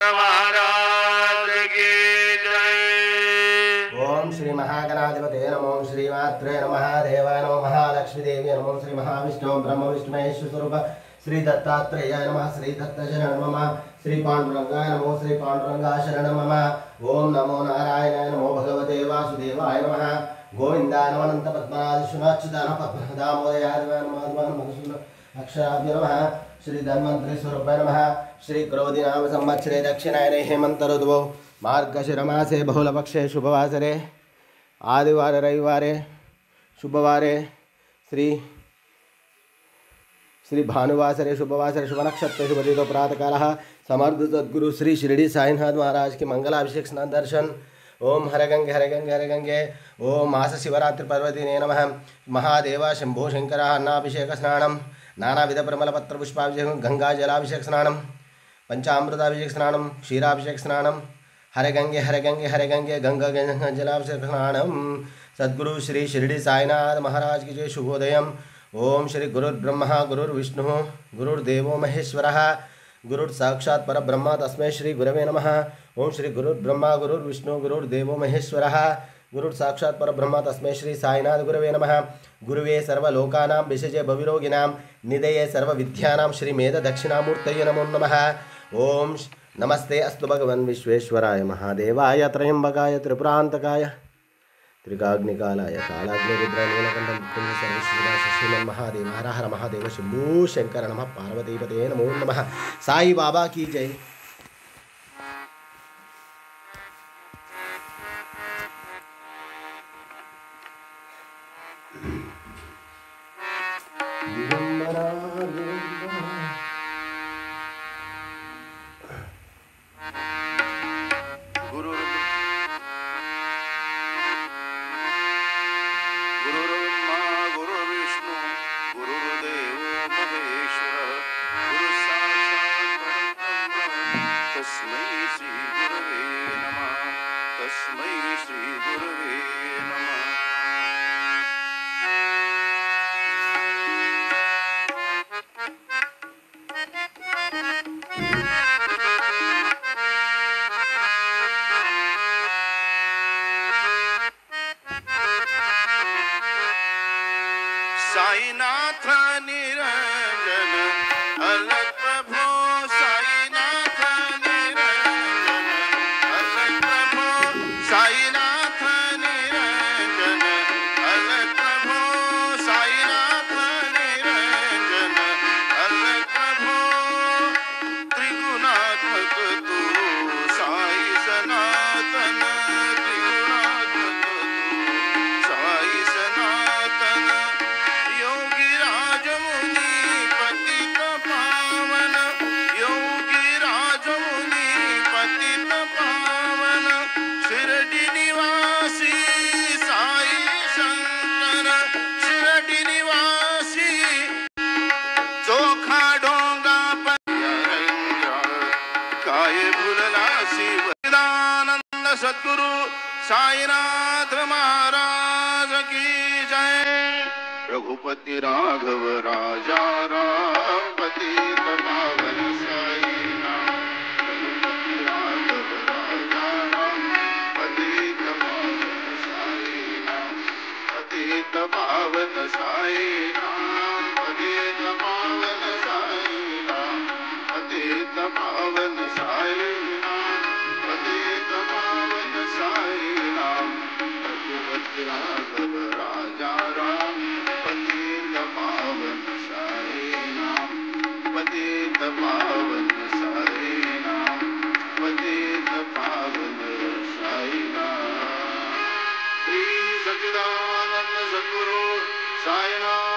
महाराज की जय। ओम श्री महागणाधिपते नमो श्रीमात्रे नमः देवाय नमो महालक्ष्मी देवी नमो श्री महाविष्णु ब्रह्म विष्णु महेश्वर स्वरूप श्री दत्तात्रेयाय नमः श्री दत्तशरण नमः श्री पांडुरंगाय नमो श्री पांडुरंगाय शरण नमः ओम नमो नारायणाय नमो भगवते वासुदेवाय नमः गोविंदाय नमः अनंत पद्मनाभ शुनाच्युताय नमः पद्मनाभोदयाय नमः अक्षराभ्यो नमः श्री धन्वंतरि स्वरूपाय नमः श्री क्रोधी नाम संवत्सरे दक्षिणायने हेमंत ऋतुवो मार्गशिरमासे बहुलपक्षे शुभवासरे आदिवार रविवारे शुभवारे श्री भानुवासरे शुभवासरे शुभनक्षत्र शुभदितो प्रातःकालः समर्थ सद्गुरु श्री शिरडी साईनाथ महाराज के मंगलाभिषेक स्नान दर्शन। ओम हर गंगे हर गंगे हर गंगे। ओम मास शिवरात्रि पर्वदिने नमः महादेव शंभो शंकर अन्नाभिषेक स्नानम नानाविध परिमल पत्र पुष्पाभिषेक गंगा जलाभिषेक स्नानम पंचामृताभिषेक स्नानम क्षीराभिषेक स्नानम हर गंगे गंगा गंगा जलाभिषेक स्नानम। सद्गुरु श्री शिरडी साईनाथ महाराज की जय। शुभोदयम। ओम श्री गुरुर्ब्रह्मा गुरुर्विष्णु गुरुर्देवो महेश्वरः गुरुर् साक्षात् परब्रह्म तस्मै श्री गुरवे नमः। ओम श्री गुरुर्ब्रह्मा गुरुर्विष्णु गुरुर्देवो महेश्वरः गुरुर् साक्षात् परब्रह्म तस्मै श्री साईनाथ गुरवे नमः। गुरुवे सर्वलोकानां विशेषे भविरोगिणां निधये सर्वविद्यानां श्री मेध दक्षिणामूर्तये नमो नमः। ओम नमस्ते अस्तु भगवन् विश्वेश्वराय महादेवाय त्रयंबकाय त्रिपुरांतकाय त्रिकाग्निकालाय कालाग्निरुद्राय नीलकंठं सर्वेश्वराय महादेव हर हर महादेव शंभो शंकर नमः पार्वतीपते नमो नमः। साई बाबा की जय। साईनाथ निरंजन अलग प्रभो साईनाथ निरंजन अलग प्रभो साईनाथ निरंजन अलग प्रभो साईनाथ निरंजन अलग प्रभो त्रिगुणात्मक तू साई सनातन त्रिगुणात्मक तू साई सनातन योगी राजमुनि पतित पावन योगी राजमुनि पतित पावन शिरडी निवासी साई शंकर शिरडी निवासी चोखा डोंगा काय भुलला शिवानंद सद्गुरु साईनाथ महाराज की जय। रघुपति राघव राजा राम पतित पावन साईनाथ रघुपति राघव राजा राम पतित पावन साईनाथ पतित पावन साईनाथ पतित पावन साईनाथ पतित पावन साईनाथ पतित पावन साईनाथ रघुपति राघव राजा राम पतित पावन साईनाथ पतित पावन साईनाथ पतित पावन साईनाथ। श्री सच्चिदानंद सद्गुरु साईनाथ